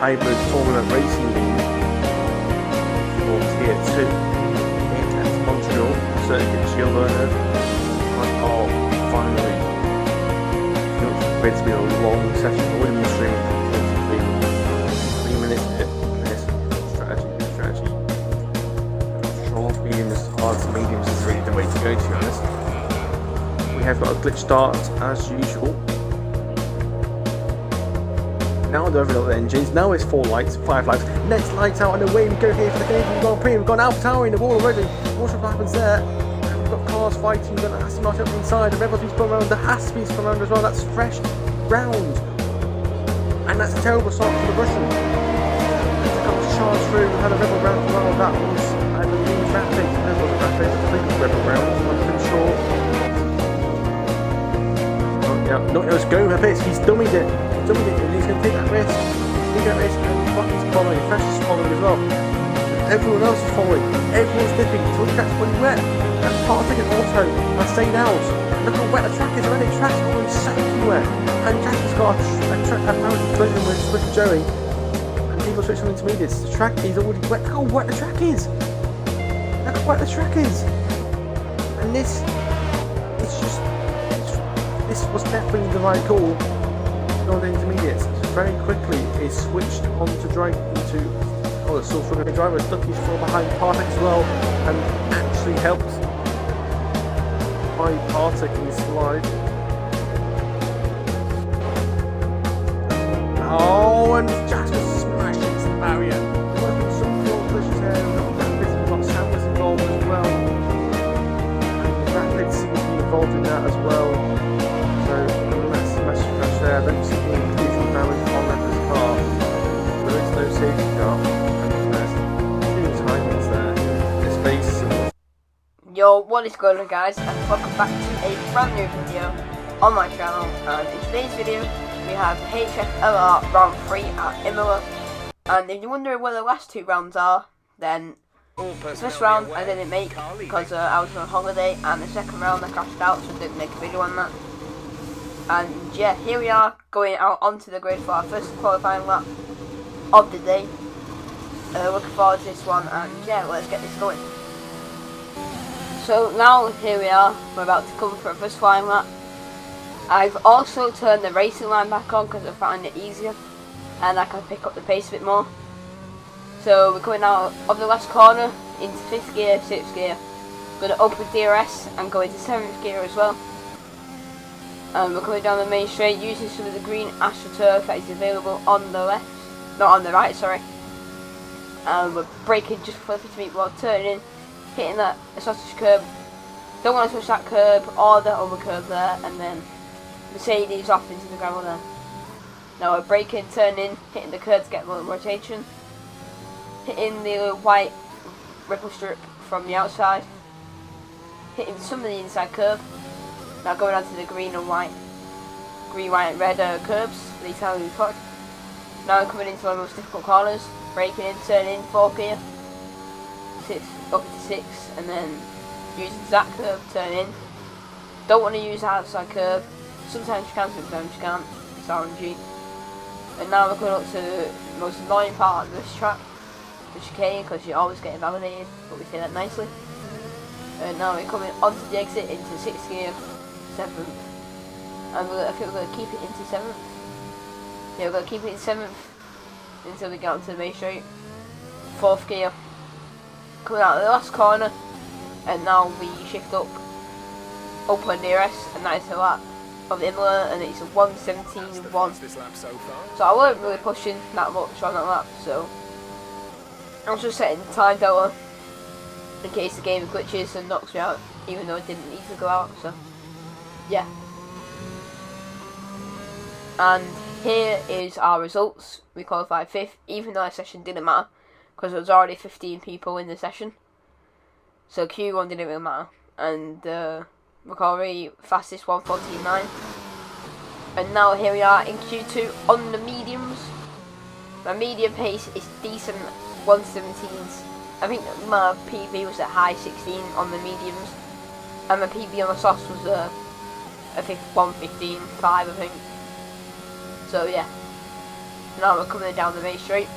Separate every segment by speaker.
Speaker 1: hybrid Formula racing beam for Tier 2 in at Montreal Circuit Shield Learner. Oh, finally. It's going to be a long session. I wouldn't be streaming for 3 minutes. This strategy. Short, mediums, hards, mediums is really the way to go, to be honest. We have got a glitch start as usual. Now they're over the engines. Now it's 4 lights, 5 lights. Next lights out and away we go here for the Canadian Grand Prix. We've got an Alpha Tower in the wall already. What's what happens there? And we've got cars fighting. We've got an Aston Martin up inside. The Red Bull spun around. The Haas spun around as well. That's fresh round. And that's a terrible start for the Russian. There's a couple of charge through. We had a Red Bull round as well. That was, I believe, Rapid. No, it wasn't Rapid. I think it was Red Bull round. I'm pretty sure. Yeah, not let's go for this. He's dummied it. He's going to take that risk. Take that risk, and Bucky's following. Fresh is following as well. Everyone else is following. Everyone's dipping. So the track's fully wet. And Partick and Auto are staying out. Look how wet the track is already. The track's already soaking wet. And Jackie's got apparently collision with Swift Joey. And people switch on intermediates. The track is already wet. Look how wet the track is. Look how wet the track is. And this was definitely the right call on the intermediates. Very quickly it switched on to drive into the still struggling driver. Ducky's fall behind Partick as well and actually helped by Partick in his slide. Oh, and Jax was smashed into the barrier. There might have been some floor collisions here. We've got Sanders involved as well. And Rapid seems to be involved in that as well. So, massive crash there. Don't see any huge damage on Rapid's car. There is no safety car. And there's 2 timings there. This base.
Speaker 2: Yo, what is going on, guys? And welcome back to a brand new video on my channel. And in today's video, we have HFLR R3 at Imola. And if you're wondering where the last 2 rounds are, then the first round I didn't make because I was on holiday, and the second round I crashed out, so I didn't make a video on that. And yeah, here we are going out onto the grid for our first qualifying lap of the day. Looking forward to this one, and yeah, let's get this going. So now here we are, we're about to come for a first flying lap. I've also turned the racing line back on because I found it easier and I can pick up the pace a bit more. So we're coming out of the last corner into 5th gear, 6th gear. Going to open DRS and go into 7th gear as well. And we're coming down the main straight using some of the green AstroTurf that is available on the left, not on the right, sorry. And we're braking just before the 50 metre while turning in, hitting that sausage curb. Don't want to touch that curb or the other curb there, and then Mercedes off into the gravel there. Now we're braking, turning, hitting the curb to get a little rotation, hitting the white ripple strip from the outside, hitting some of the inside curb. Now going on to the green, white, and red curbs, these how we put. Now I'm coming into one of the most difficult corners, braking in, turning in, 4th gear, 6, up into 6, and then using that curb, turn in. Don't want to use the outside curb, sometimes you can, sometimes you can't, it's RNG. And now we're coming up to the most annoying part of this track, the chicane, because you always get invalidated, but we say that nicely. And now we're coming onto the exit into 6th gear, 7th, and I think we're going to keep it into 7th. Yeah, we're going to keep it in 7th until we get onto the main straight. 4th gear, coming out of the last corner, and now we shift up on DRS, and that is the lap of Imola, and it's a 1:17.1. So I weren't really pushing that much on that lap, so I was just setting the time delta in case the game glitches and knocks me out, even though it didn't need to go out, so yeah. And here is our results. We qualified 5th, even though our session didn't matter, because there was already 15 people in the session. So Q1 didn't really matter. And recovery fastest 1:14.9. And now here we are in Q2 on the mediums. My medium pace is decent, 1:17s. I think my PB was at high 16 on the mediums, and my PB on the softs was a 1:15.5, I think. So yeah. Now we're coming down the main straight,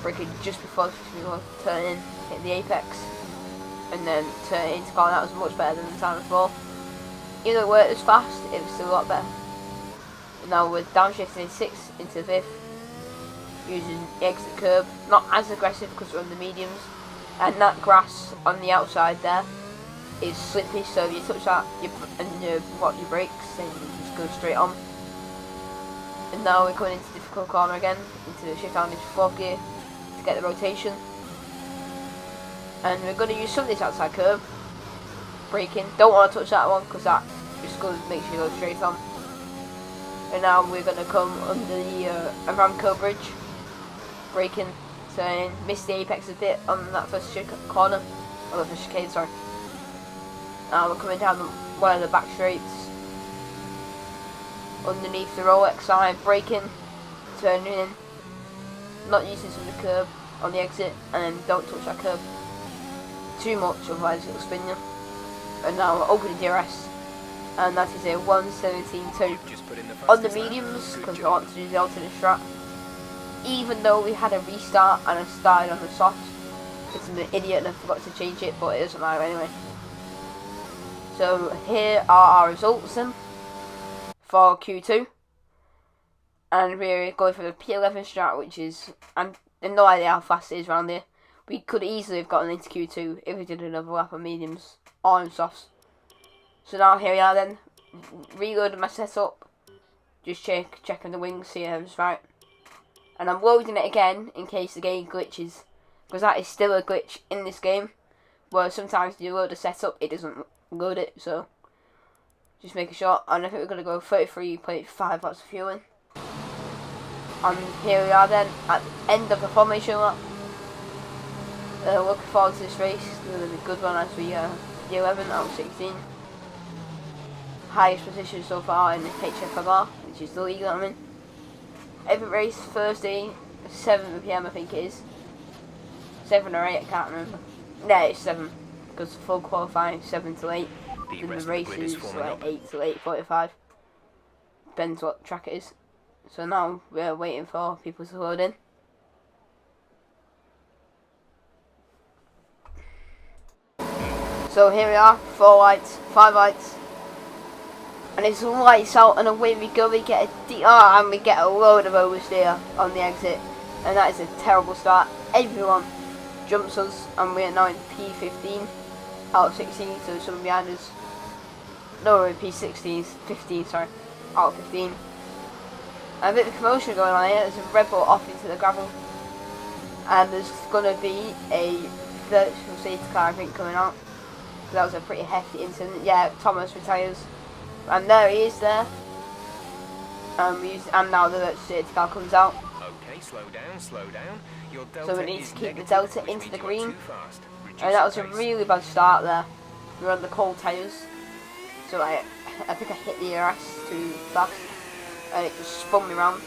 Speaker 2: braking just before we go turn in, hit the apex, and then turn into corner. That was much better than the time before. Even though it weren't as fast, it was still a lot better. And now we're downshifting in 6th into 5th, using the exit curb, not as aggressive because we're on the mediums, and that grass on the outside there is slippy, so if you touch that and you watch your brakes, then you can just go straight on. And now we're coming into difficult corner again, into the shift down into 4th gear to get the rotation. And we're going to use some of this outside curb, braking. Don't want to touch that one because that just makes you go straight on. And now we're going to come under the Aramco bridge, braking, turning, miss the apex a bit on that first corner, or the first chicane, sorry. Now we're coming down one of the back straights, underneath the Rolex sign, braking, turning in, not using some of the curb on the exit, and then don't touch that curb too much, otherwise it will spin you. And now we're opening DRS, and that is a 1:17.2 on the mediums, because we want to do the alternate strat. Even though we had a restart and I started on the soft, because I'm an idiot and I forgot to change it, but it doesn't matter anyway. So here are our results then for Q2, and we're going for the P11 strat, which is, I have no idea how fast it is around here. We could easily have gotten into Q2 if we did another lap on mediums or on softs. So now here we are then, reloading my setup, just checking the wings, see if everything's right. And I'm loading it again in case the game glitches, because that is still a glitch in this game, where sometimes you load a setup, it doesn't load it, so just making sure. And I think we're going to go 33.5 lots of fueling. And here we are then, at the end of the formation lap. Looking forward to this race, it's going to be a good one as we the 11 out of 16. Highest position so far in the HFLR, which is the league that I'm in. Every race, Thursday, 7 PM I think it is. 7 or 8, I can't remember. No, it's 7, because full qualifying 7 to 8. And the race is like 8 to 8:45. Depends what track it is. So now we're waiting for people to load in. So here we are, 4 lights, 5 lights. And it's lights out, and away we go. We get a DR and we get a load of oversteer on the exit, and that is a terrible start. Everyone jumps us, and we're now in P15 out of 16, so someone behind us. No, we're in P16, 15, sorry, out of 15. And a bit of commotion going on here. There's a Red Bull off into the gravel, and there's going to be a virtual safety car I think coming out. That was a pretty hefty incident. Yeah, Thomas retires. And there he is there. And now the safety car comes out.
Speaker 3: Okay, slow down. Your
Speaker 2: So we need to keep the delta into the green. And that was a really bad start there. We were on the cold tyres. So I think I hit the ERS too fast. And it just spun me around.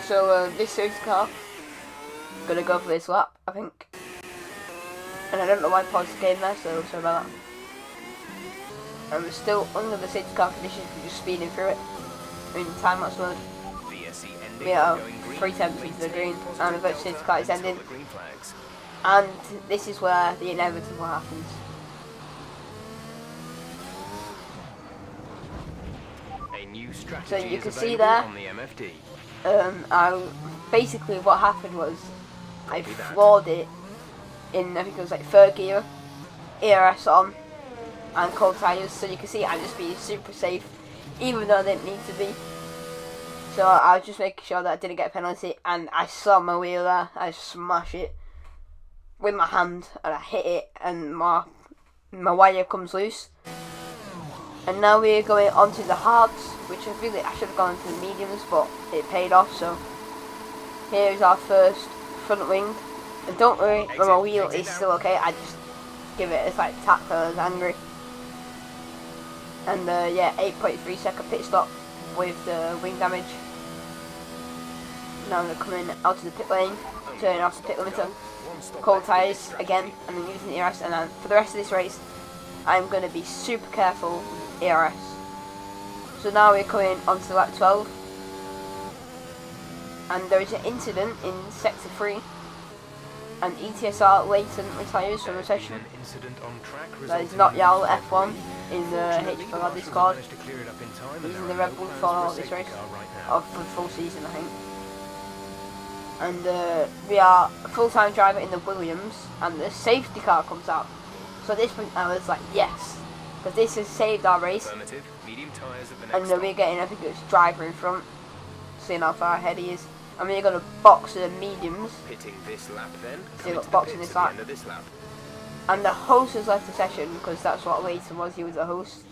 Speaker 2: So this safety car gonna go for this lap, I think. And I don't know why I paused the game there, so sorry about that. And we're still under the safety car conditions, we're just speeding through it in time lapse mode. We are 3 tenths into the green, and the virtual safety car is ending. And this is where the inevitable happens. So you can see there, basically what happened was I floored it in, I think it was like 3rd gear, ERS on, and cold tyres. So you can see I'm just being super safe, even though I didn't need to be. So I was just making sure that I didn't get a penalty, and I saw my wheel there, I smashed it with my hand, and I hit it, and my wire comes loose. And now we're going onto the hards, which I should have gone into the mediums, but it paid off. So here is our first front wing. And don't worry, my wheel is still okay. I just give it a like tap because I was angry. And yeah, 8.3 second pit stop with the wing damage. Now we're coming out of the pit lane, turning off the pit limiter, cold tyres again, and then using the ERS. And then for the rest of this race, I'm going to be super careful with ERS. So now we're coming onto lap 12, And there is an incident in Sector 3, and ETSR Leighton retires from the session. That is not Yal F1 in the HFLR Discord. He's in the Red Bull for this race, or for the full season I think. And we are a full-time driver in the Williams, and the safety car comes out. So at this point I was like, yes, because this has saved our race. And we're getting, I think it's driver in front, seeing how far ahead he is. And we're going to box the mediums. So you've got boxing this lap. And the host has left the session because that's what Leighton was, he was the host.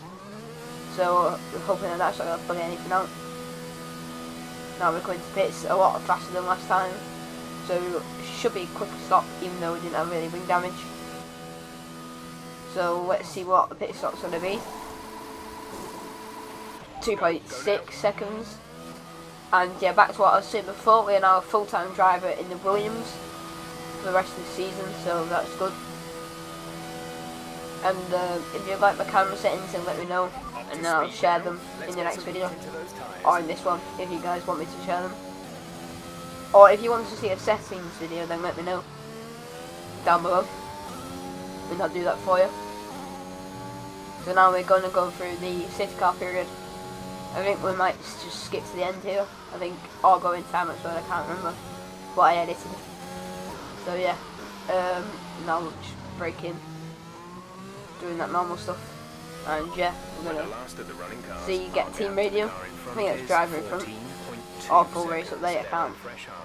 Speaker 2: So we're hoping that that's not going to plug anything out. Now we're going to pits a lot faster than last time. So it should be a quick stop even though we didn't have any wing damage. So let's see what the pit stop's going to be. 2.6 seconds. And yeah, back to what I was saying before, we're now a full-time driver in the Williams for the rest of the season, so that's good. And if you like my camera settings, then let me know, and I'll share them in the next video, or in this one, if you guys want me to share them. Or if you want to see a settings video, then let me know down below, and I'll do that for you. So now we're going to go through the safety car period. I think we might just skip to the end here, I think, or go in time but I can't remember what I edited. So yeah, now we'll just break in, doing that normal stuff, and yeah, we're gonna see, get team radio, I think that's driver in front, or full race update, I can't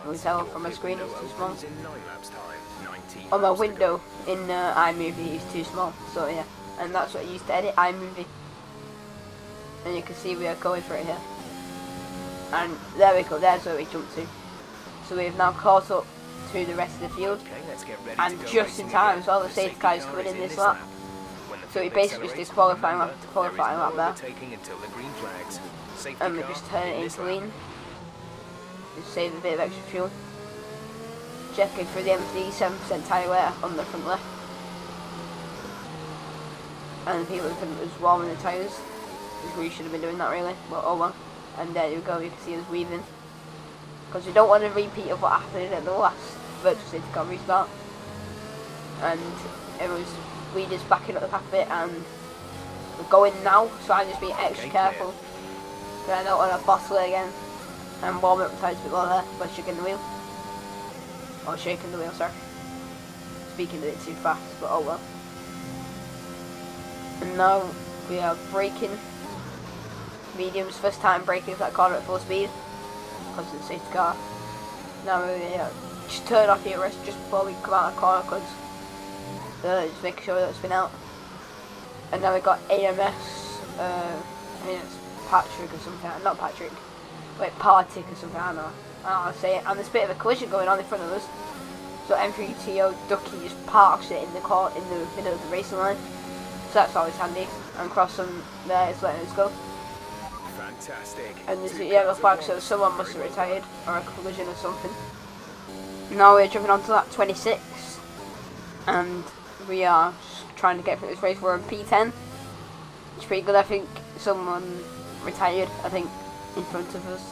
Speaker 2: really tell from my screen, it's too small. On my window in iMovie is too small, so yeah, and that's what I used to edit, iMovie. And you can see we are going for it here. And there we go, there's where we jumped to. So we've now caught up to the rest of the field. And just in time as well, the safety car is coming in this lap. So we basically just did qualifying lap to qualifying lap there. And we just turn it into lean. Just save a bit of extra fuel. Checking for the MD, 7% tyre wear on the front left. And the people in front was warming the tyres. We should have been doing that really, but oh well. And there you go, you can see us weaving. Because we don't want a repeat of what happened at the last virtual safety car restart. And it was, we just backing up the pack a bit, and we're going now, so I'm just being extra careful. Because I don't want to bottle it again. And warm up the tyres a bit more there by shaking the wheel. Or shaking the wheel, sorry. Speaking a bit too fast, but oh well. And now we are braking. Mediums, first time braking that car at full speed because of the safety car. Now we just turn off your wrist just before we come out of the corner because just making sure that it's been out. And now we got AMS, I mean it's Patrick or something, not Patrick, wait, Partick or something, I don't know how to say it. And there's a bit of a collision going on in front of us. So M3TO Ducky just parks it in the car in the middle of the racing line. So that's always handy. And cross them there, it's letting us go.
Speaker 3: Fantastic.
Speaker 2: And there's a yellow flag, so someone must have retired, or a collision or something. Now we're jumping onto lap 26, and we are trying to get through this race. We're on P10, it's pretty good. I think someone retired, I think, in front of us.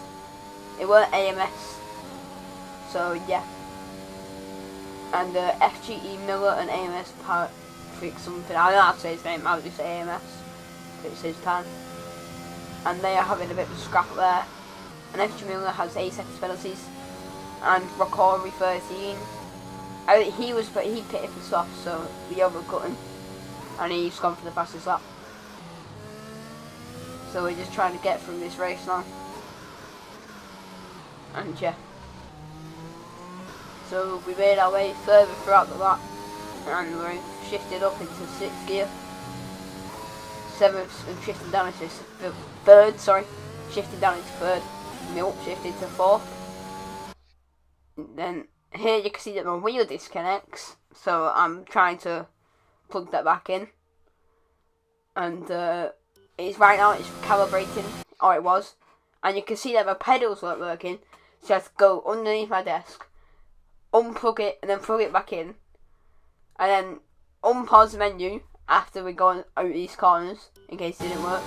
Speaker 2: It were AMS, so yeah. And FGE Miller and AMS Patrick something, I don't know how to say his name, I'll just say AMS, it's his time. And they are having a bit of a scrap there. And FG Miller has 8 seconds penalties. And Rockori 13. He pitted for soft, so we overcut him. And he's gone for the fastest lap. So we're just trying to get through this race now. And yeah. So we made our way further throughout the lap. And we're shifted up into 6th gear. 7th and shifting down into third, shifting down into third, milk shifted to 4th. Then here you can see that my wheel disconnects, so I'm trying to plug that back in. And it's right now it's calibrating, or it was, and you can see that my pedals weren't working, so I have to go underneath my desk, unplug it, and then plug it back in, and then unpause the menu after we go out these corners, in case it didn't work.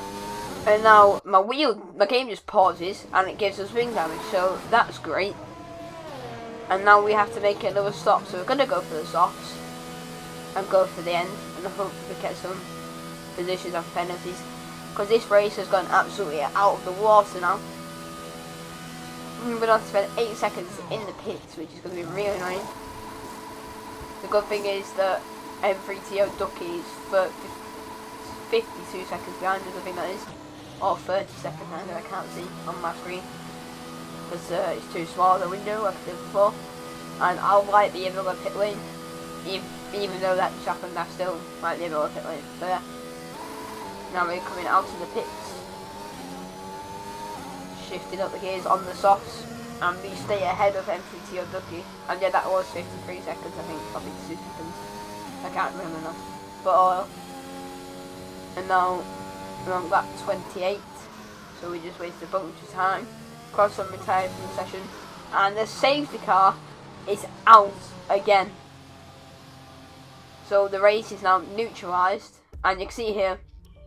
Speaker 2: And now my game just pauses and it gives us wing damage, so that's great. And now we have to make another stop, so we're going to go for the softs and go for the end, and hope we get some positions after penalties, because this race has gone absolutely out of the water now. We're going to have to spend 8 seconds in the pits, which is going to be really annoying. The good thing is that M3TO Ducky is 52 seconds behind us, I think that is, or 30 seconds behind, I can't see on my screen, because it's too small the window like I did before. And I'll like the Imola pit lane, even though that just happened, I still like the Imola pit lane. So yeah, now we're coming out of the pits, shifting up the gears on the softs, and we stay ahead of M3TO Ducky. And yeah, that was 53 seconds, I think, probably 2 seconds, I can't remember now. But and now we're on lap 28, so we just wasted a bunch of time. Crosson retired from the session, and the safety car is out again. So the race is now neutralised, and you can see here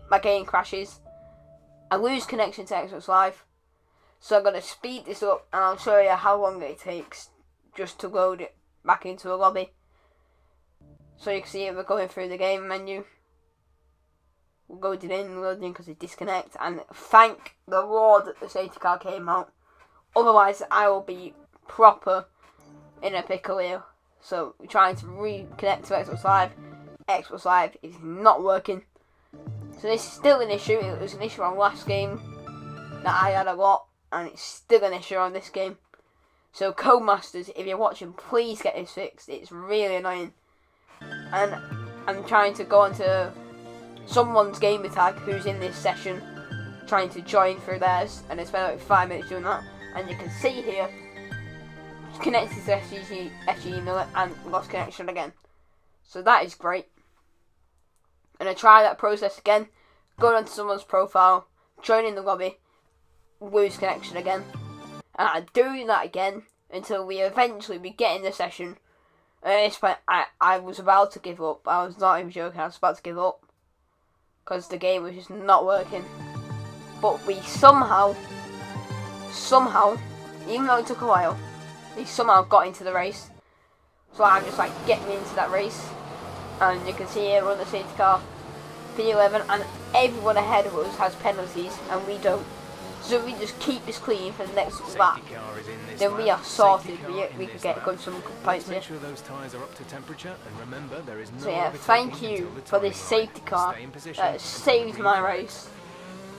Speaker 2: my game crashes. I lose connection to Xbox Live, so I'm going to speed this up and I'll show you how long it takes just to load it back into a lobby. So you can see it, we're going through the game menu. Loading because it disconnects, and thank the Lord that the safety car came out, otherwise I will be proper in a pickle here. So we're trying to reconnect to Xbox Live. Xbox Live is not working, so this is still an issue. It was an issue on last game that I had a lot, and it's still an issue on this game. So Codemasters, if you're watching, please get this fixed. It's really annoying, and I'm trying to go onto someone's gamer tag who's in this session, trying to join through theirs, and I spent like 5 minutes doing that, and you can see here connected to FG Imola and lost connection again. So that is great. And I try that process again, go onto someone's profile, join in the lobby, lose connection again, and I'm doing that again until we eventually get in the session. And at this point I was about to give up. I was not even joking, I was about to give up, because the game was just not working. But we somehow, even though it took a while, we somehow got into the race. So I'm just like getting into that race, and you can see here we're on the safety car, P11, and everyone ahead of us has penalties and we don't. So if we just keep this clean for the next lap, then we are sorted. We could get some good points here. So yeah, thank you for this safety car that saved my race.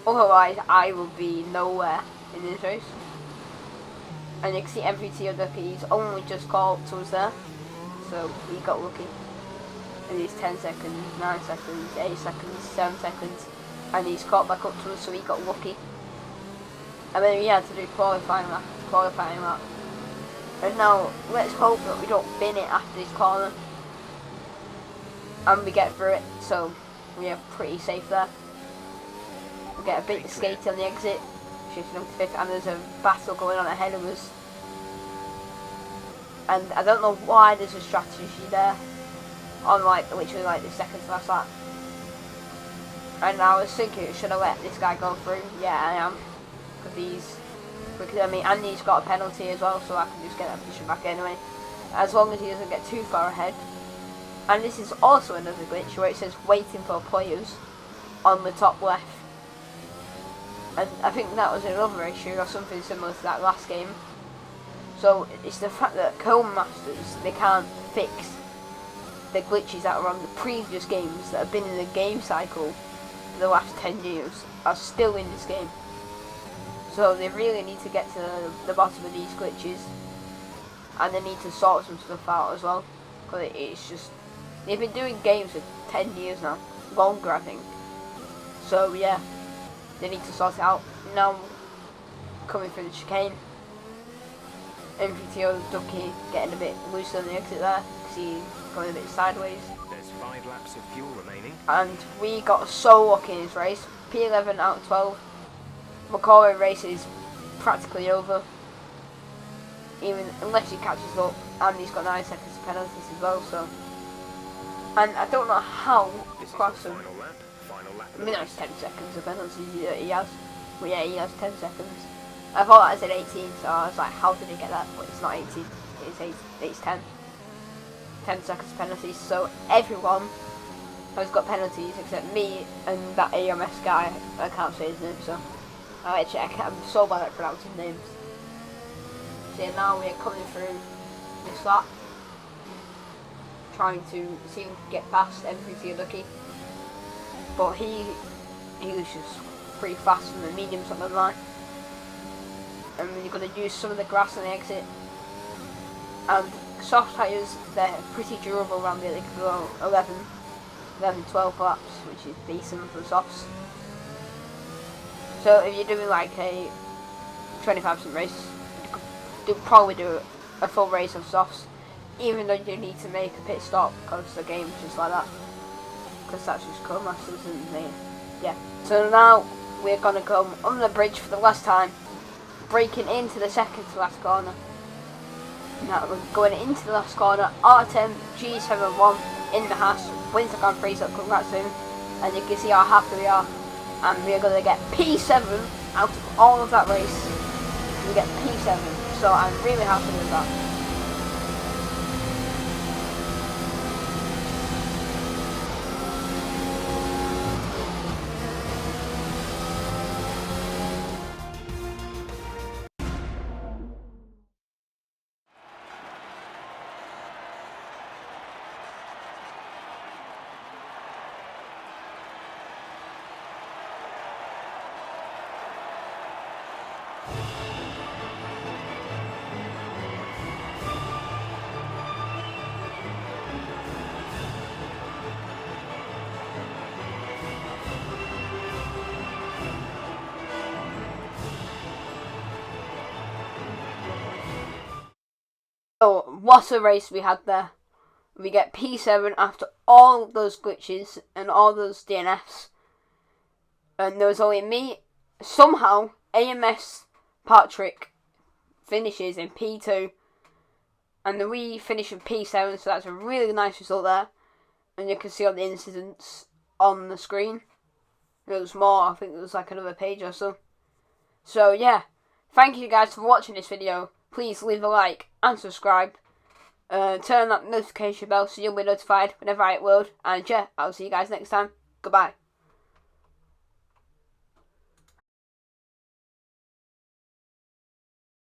Speaker 2: Otherwise, I will be nowhere in this race. And you can see M3TO Ducky's only just caught to us there, so he got lucky. And he's 10 seconds, 9 seconds, 8 seconds, 7 seconds, and he's caught back up to us, so he got lucky. And then we had to do qualifying lap. And now, let's hope that we don't bin it after this corner, and we get through it, so we are pretty safe there. We get a bit skaty on the exit, shifting up to 5th, and there's a battle going on ahead of us. And I don't know why there's a strategy there on literally the second to last lap. And I was thinking, should I let this guy go through? Yeah, I am. Because he's quicker than me, and he's got a penalty as well, so I can just get that position back anyway. As long as he doesn't get too far ahead. And this is also another glitch where it says waiting for players on the top left. And I think that was another issue or something similar to that last game. So it's the fact that Codemasters, they can't fix the glitches that were on the previous games that have been in the game cycle for the last 10 years are still in this game. So they really need to get to the bottom of these glitches, and they need to sort some stuff out as well, because it's just, they've been doing games for 10 years now, longer I think. So yeah, they need to sort it out. Now coming through the chicane, M3TO Ducky getting a bit loose on the exit there, because he's going a bit sideways.
Speaker 3: There's 5 laps of fuel remaining.
Speaker 2: And we got so lucky in this race. P11 out of 12. McCoy race is practically over, even unless he catches up, and he's got 9 seconds of penalties as well. So, and I don't know how Crosson. I mean, that's 10 seconds of penalties he has. Well, yeah, he has 10 seconds. I thought that said 18, so I was like, how did he get that? But it's not 18. it's 10 seconds penalties. So everyone has got penalties except me and that AMS guy. I can't say his name, so I'm so bad at pronouncing names. So yeah, now we're coming through this lap, trying to see if we can get past everything lucky. But he was just pretty fast from the mediums on the line. And you're going to use some of the grass on the exit. And soft tyres, they're pretty durable around here. They can go 11, 12 laps, which is decent for the softs. So if you're doing like a 25% race, you could probably do a full race of softs, even though you do need to make a pit stop because the game's just like that. Because that's just co-masters and yeah. So now we're going to come on the bridge for the last time, braking into the second to last corner. Now we're going into the last corner. R10 G71 in the Haas wins the Grand Prix, so congrats to him. And you can see how happy we are. And we're going to get P7 out of all of that race. We get P7, so I'm really happy with that. So, what a race we had there. We get P7 after all those glitches and all those DNFs. And there was only me. Somehow, AMS Patrick finishes in P2. And we finish in P7, so that's a really nice result there. And you can see all the incidents on the screen. There was more, I think there was like another page or so. So yeah, thank you guys for watching this video. Please leave a like and subscribe. Turn that notification bell so you'll be notified whenever I upload. And yeah, I'll see you guys next time. Goodbye.